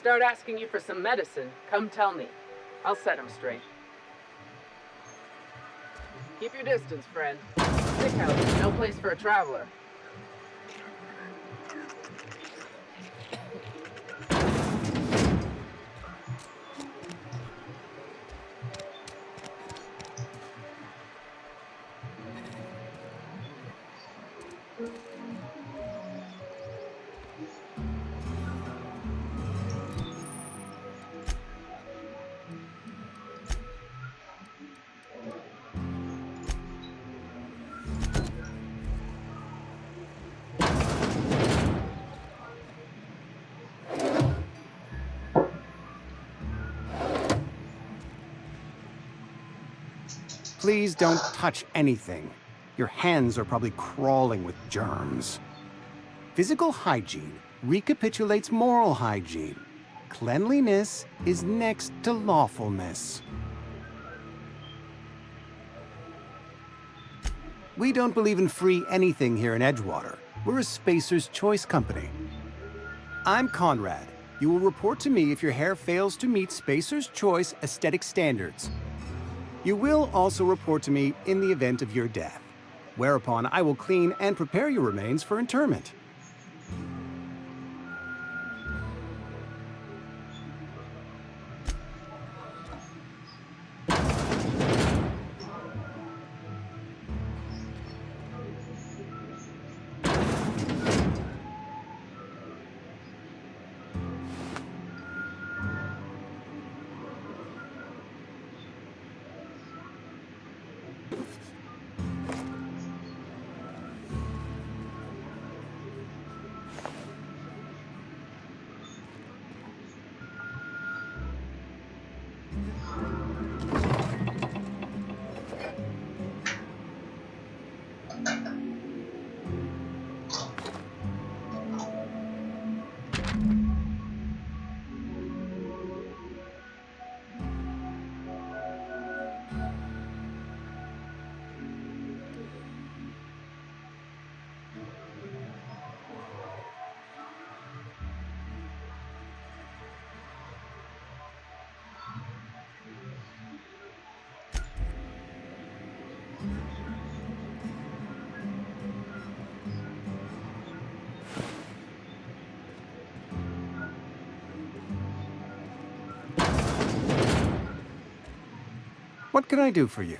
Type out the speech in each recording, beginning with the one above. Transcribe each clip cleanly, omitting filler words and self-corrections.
start asking you for some medicine, come tell me. I'll set him straight. Keep your distance, friend. Sick house is no place for a traveler. Please don't touch anything. Your hands are probably crawling with germs. Physical hygiene recapitulates moral hygiene. Cleanliness is next to lawfulness. We don't believe in free anything here in Edgewater. We're a Spacer's Choice company. I'm Conrad. You will report to me if your hair fails to meet Spacer's Choice aesthetic standards. You will also report to me in the event of your death, whereupon I will clean and prepare your remains for interment. What can I do for you?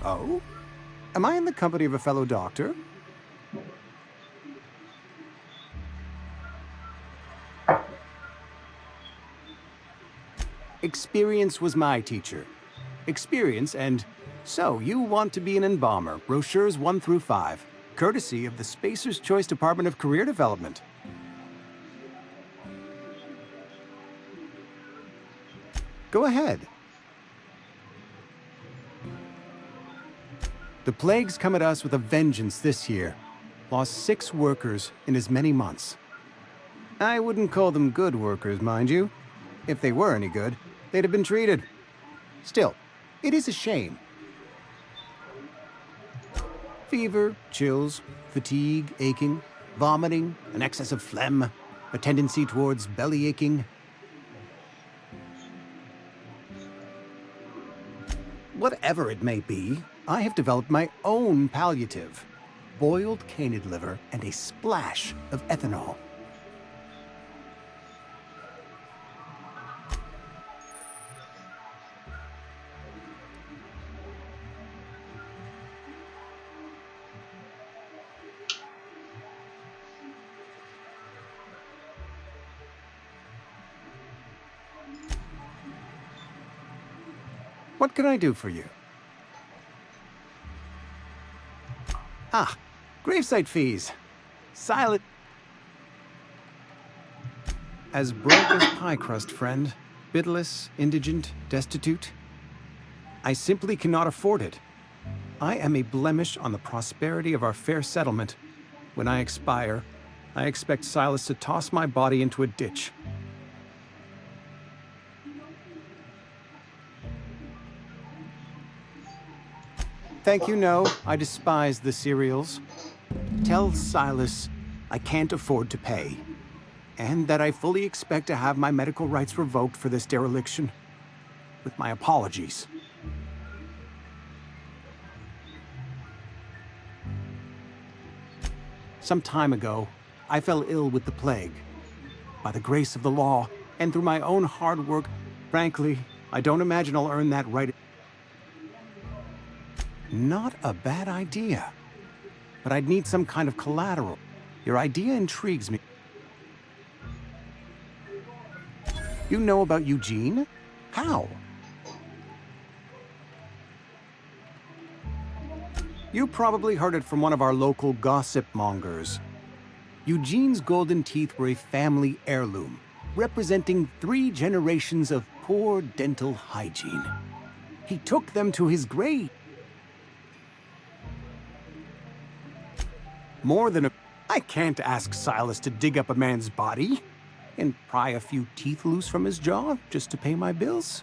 Oh? Am I in the company of a fellow doctor? Experience was my teacher. Experience and... So, you want to be an embalmer, brochures 1 through 5, courtesy of the Spacer's Choice Department of Career Development. Go ahead. The plague's come at us with a vengeance this year. Lost 6 workers in as many months. I wouldn't call them good workers, mind you. If they were any good, they'd have been treated. Still, it is a shame. Fever, chills, fatigue, aching, vomiting, an excess of phlegm, a tendency towards belly aching. Whatever it may be, I have developed my own palliative. Boiled canid liver and a splash of ethanol. What can I do for you? Ah, gravesite fees. Silent. As broke as pie crust, friend. Bitless, indigent, destitute. I simply cannot afford it. I am a blemish on the prosperity of our fair settlement. When I expire, I expect Silas to toss my body into a ditch. Thank you, no. I despise the cereals. Tell Silas I can't afford to pay, and that I fully expect to have my medical rights revoked for this dereliction. With my apologies. Some time ago, I fell ill with the plague. By the grace of the law, and through my own hard work, frankly, I don't imagine I'll earn that right. Not a bad idea. But I'd need some kind of collateral. Your idea intrigues me. You know about Eugene? How? You probably heard it from one of our local gossip mongers. Eugene's golden teeth were a family heirloom, representing 3 generations of poor dental hygiene. He took them to his grave. More than a... I can't ask Silas to dig up a man's body and pry a few teeth loose from his jaw just to pay my bills.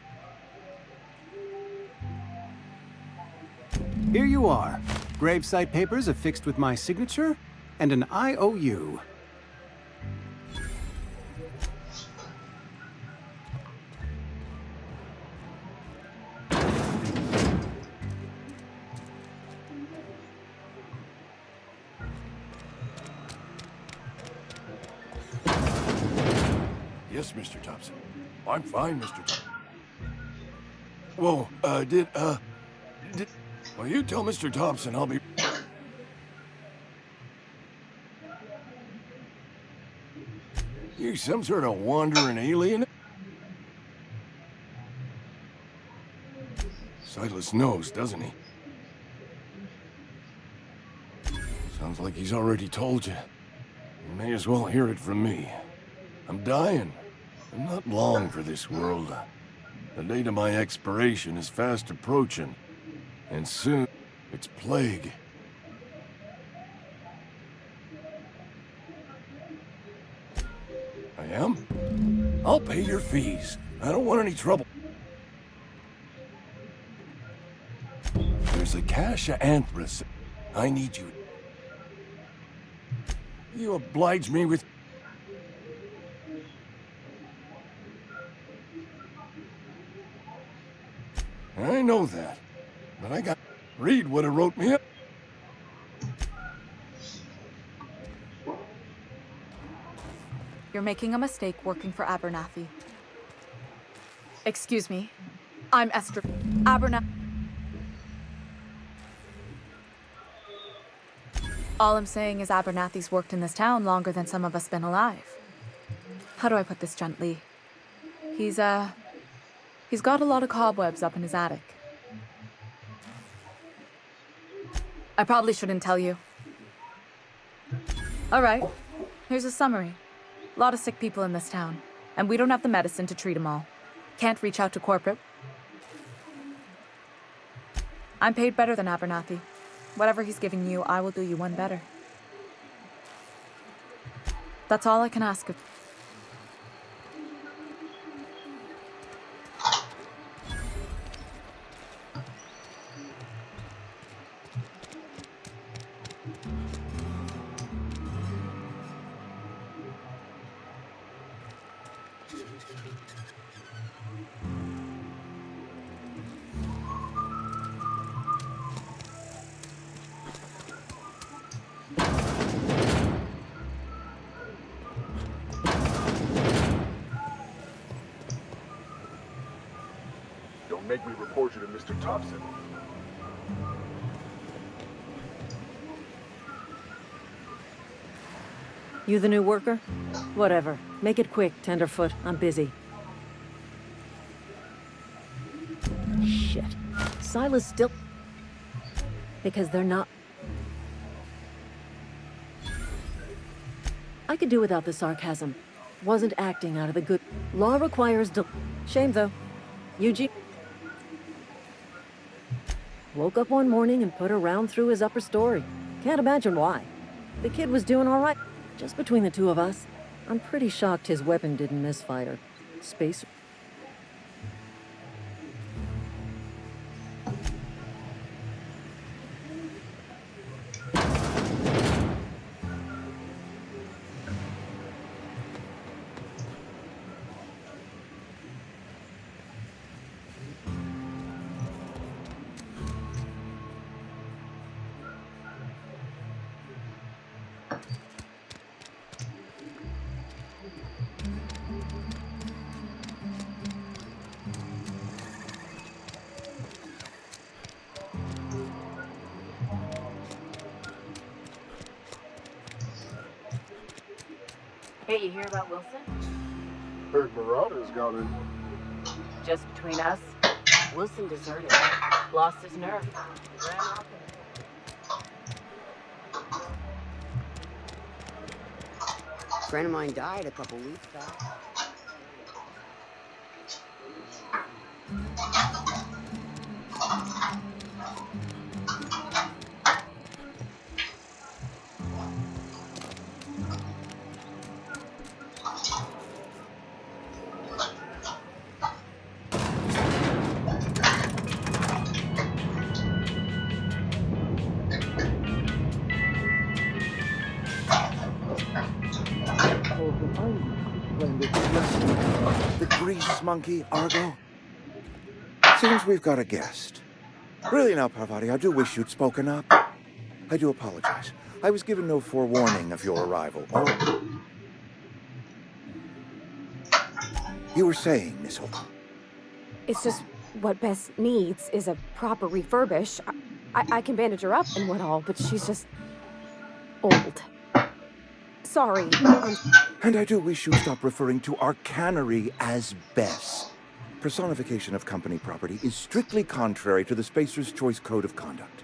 Here you are. Gravesite papers affixed with my signature and an IOU. Yes, Mr. Thompson. I'm fine, Mr. Thompson. Whoa, well, you tell Mr. Thompson I'll be... You some sort of wandering alien? Silas knows, doesn't he? Sounds like he's already told you. You may as well hear it from me. I'm dying. I'm not long for this world. The date of my expiration is fast approaching. And soon, it's plague. I am? I'll pay your fees. I don't want any trouble. There's a cache of anthrax. I need you. You oblige me with... I know that, but I got... Reed would have wrote me up. You're making a mistake working for Abernathy. Excuse me. I'm Esther Abernathy. All I'm saying is Abernathy's worked in this town longer than some of us been alive. How do I put this gently? He's got a lot of cobwebs up in his attic. I probably shouldn't tell you. All right, here's a summary. A lot of sick people in this town, and we don't have the medicine to treat them all. Can't reach out to corporate. I'm paid better than Abernathy. Whatever he's giving you, I will do you one better. That's all I can ask of. Don't make me report you to Mr. Thompson. You the new worker? Whatever. Make it quick, Tenderfoot. I'm busy. Shit. Silas still... Because they're not... I could do without the sarcasm. Wasn't acting out of the good... Law requires... Shame, though. Eugene... Woke up one morning and put a round through his upper story. Can't imagine why. The kid was doing all right. Just between the two of us. I'm pretty shocked his weapon didn't misfire. Space... Hey, you hear about Wilson? Heard Marauders got in. Just between us, Wilson deserted. Lost his nerve. Ran off A friend of mine died a couple weeks back. The grease monkey, Argo? Seems we've got a guest. Really now, Parvati, I do wish you'd spoken up. I do apologize. I was given no forewarning of your arrival. Oh. You were saying, Miss Holcomb. It's just what Bess needs is a proper refurbish. I can bandage her up and what all, but she's just old. Sorry. And I do wish you'd stop referring to our cannery as Bess. Personification of company property is strictly contrary to the Spacer's Choice Code of Conduct.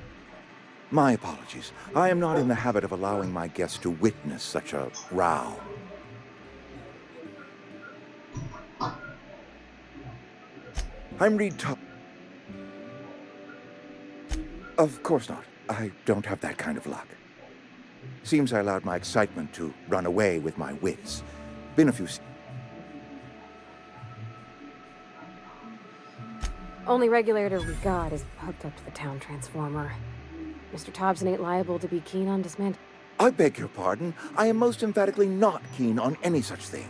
My apologies. I am not in the habit of allowing my guests to witness such a row. I'm Reed Top. Of course not. I don't have that kind of luck. Seems I allowed my excitement to run away with my wits. Been a few... Only regulator we got is hooked up to the town transformer. Mr. Thompson ain't liable to be keen on dismantling. I beg your pardon. I am most emphatically not keen on any such thing.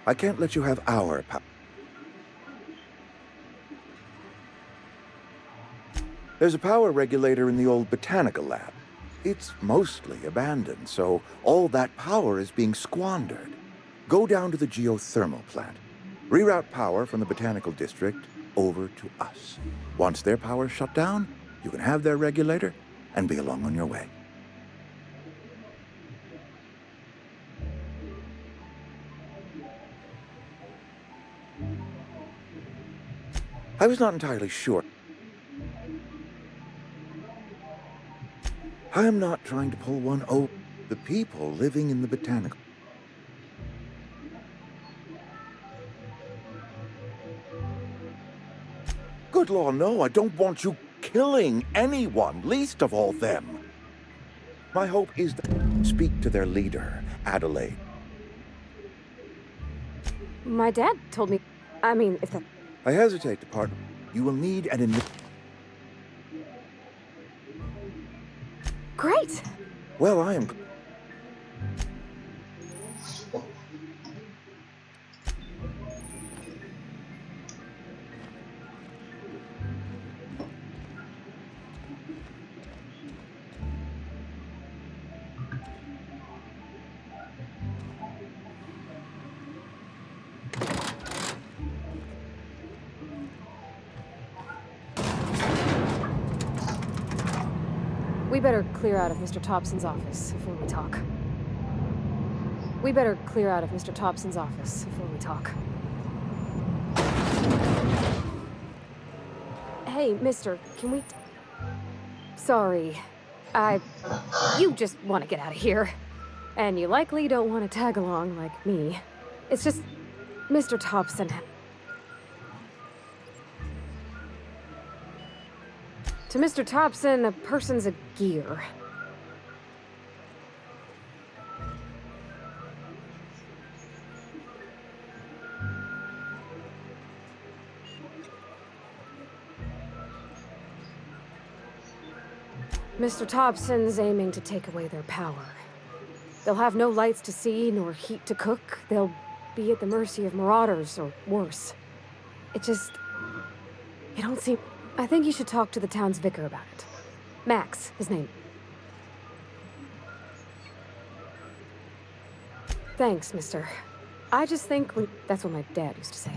I can't let you have our power. There's a power regulator in the old botanical lab. It's mostly abandoned, so all that power is being squandered. Go down to the geothermal plant. Reroute power from the botanical district over to us. Once their power's shut down, you can have their regulator and be along on your way. I was not entirely sure. I am not trying to pull one over the people living in the botanical. Good law, no, I don't want you killing anyone, least of all them. My hope is to speak to their leader, Adelaide. My dad told me... I mean, if that... I hesitate to part. You will need an... Great! Well, I am... We better clear out of Mr. Thompson's office before we talk. We better clear out of Mr. Thompson's office before we talk. Hey, mister, can we... Sorry. You just want to get out of here. And you likely don't want to tag along like me. It's just... Mr. Thompson... To Mr. Thompson, a person's a gear. Mr. Thompson's aiming to take away their power. They'll have no lights to see, nor heat to cook. They'll be at the mercy of marauders, or worse. It just... You don't seem... I think you should talk to the town's vicar about it. Max, his name. Thanks, mister. I just think that's what my dad used to say.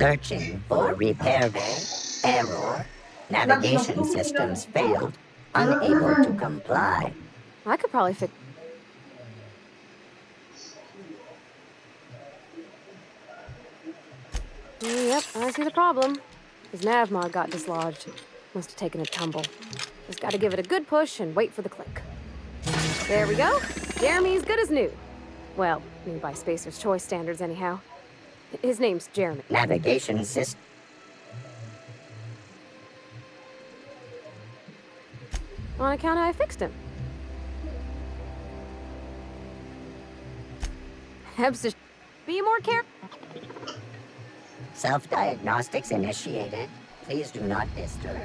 Searching for repairable error. Navigation systems failed. Unable to comply. I could probably fix. Yep, I see the problem. His nav mod got dislodged. Must have taken a tumble. Just gotta give it a good push and wait for the click. There we go. Jeremy's good as new. Well, new by Spacer's Choice standards, anyhow. His name's Jeremy. Navigation system. On account I fixed him. Hebs, just be more careful. Self-diagnostics initiated. Please do not disturb.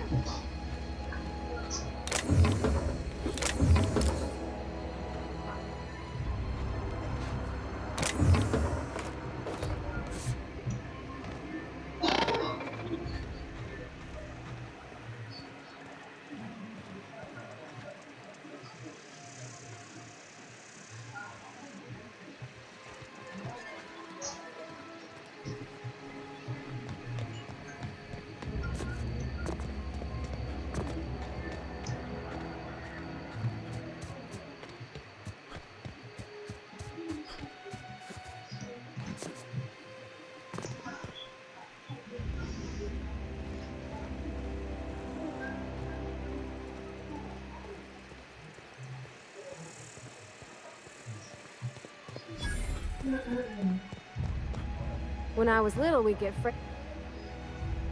When I was little, we'd get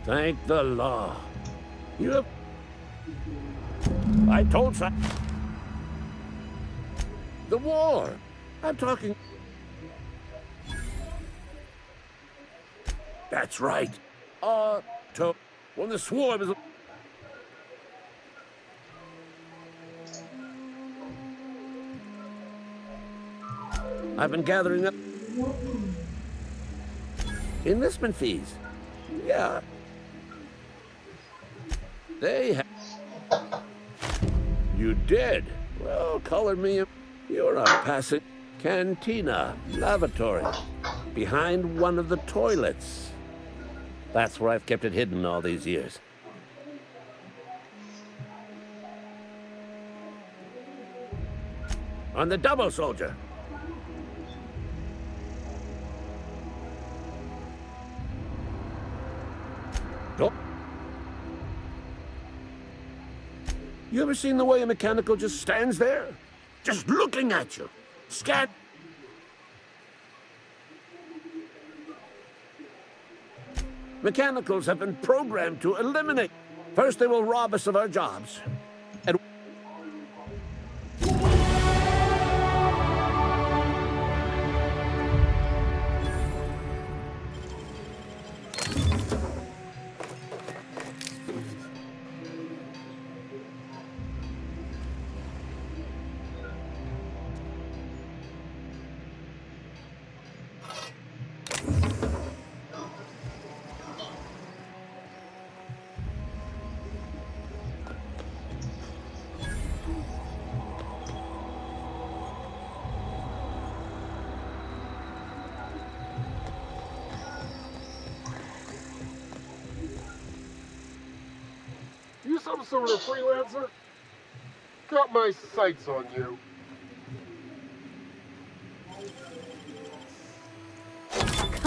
Thank the law. You have... I told you. The war. I'm talking... That's right. When the swarm is... I've been gathering up... enlistment fees. Yeah. They have... You did? Well, color me... You're a passing... Cantina. Lavatory. Behind one of the toilets. That's where I've kept it hidden all these years. On the double, soldier. Oh. You ever seen the way a mechanical just stands there? Just looking at you. Scat. Mechanicals have been programmed to eliminate. First, they will rob us of our jobs. And You some sort of freelancer? Got my sights on you.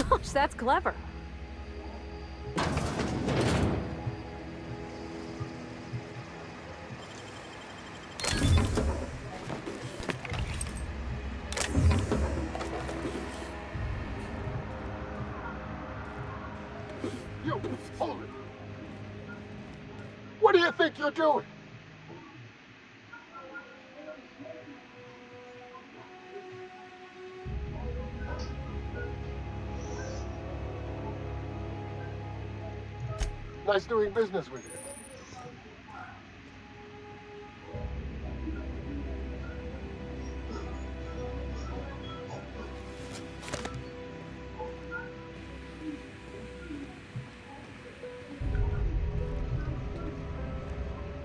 Gosh, that's clever. You, hold it. What do you think you're doing? Nice doing business with you.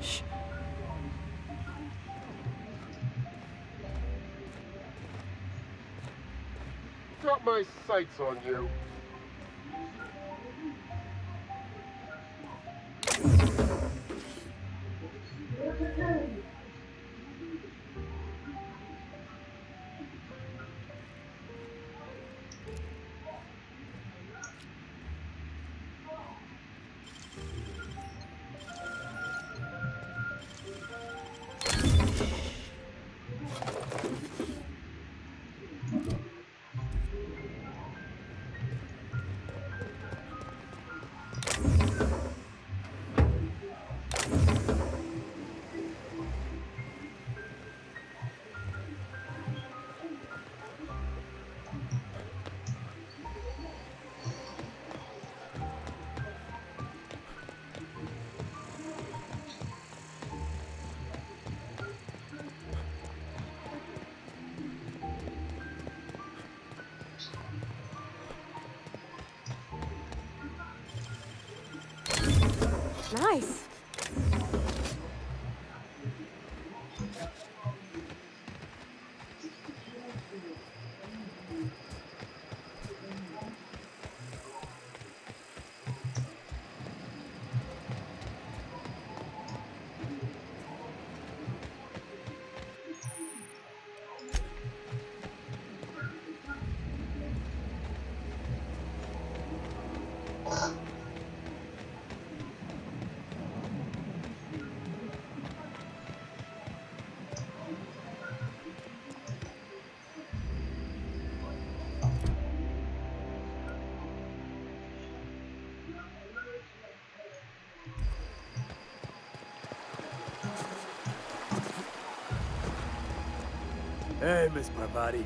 Shh. Got my sights on you. Nice. Hey, Miss Parvati.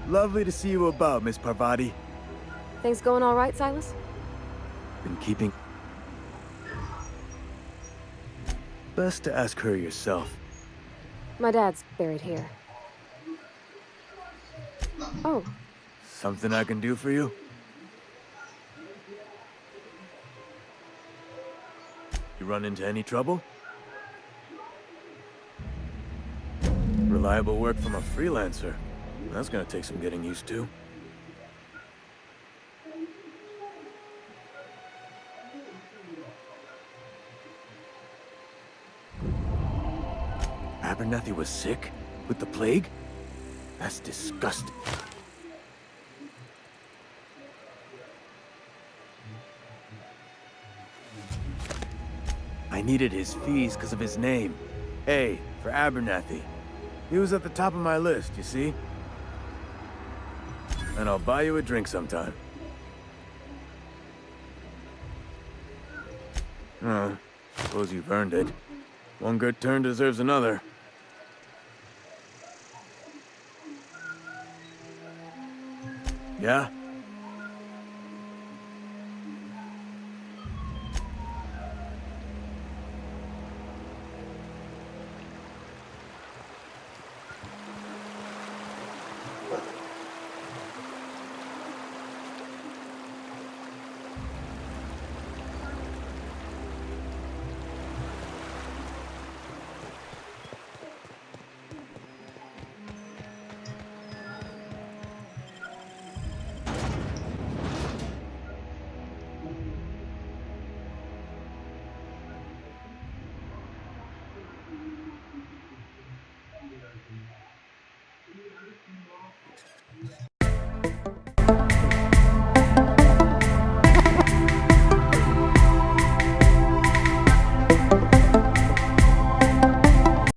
Lovely to see you about, Miss Parvati. Things going all right, Silas? Been keeping... Best to ask her yourself. My dad's buried here. Oh, Something I can do for you? You run into any trouble? Reliable work from a freelancer. That's gonna take some getting used to. Abernathy was sick? With the plague? That's disgusting. I needed his fees because of his name. A for Abernathy. He was at the top of my list, you see? And I'll buy you a drink sometime. Oh, suppose you've earned it. One good turn deserves another. Yeah?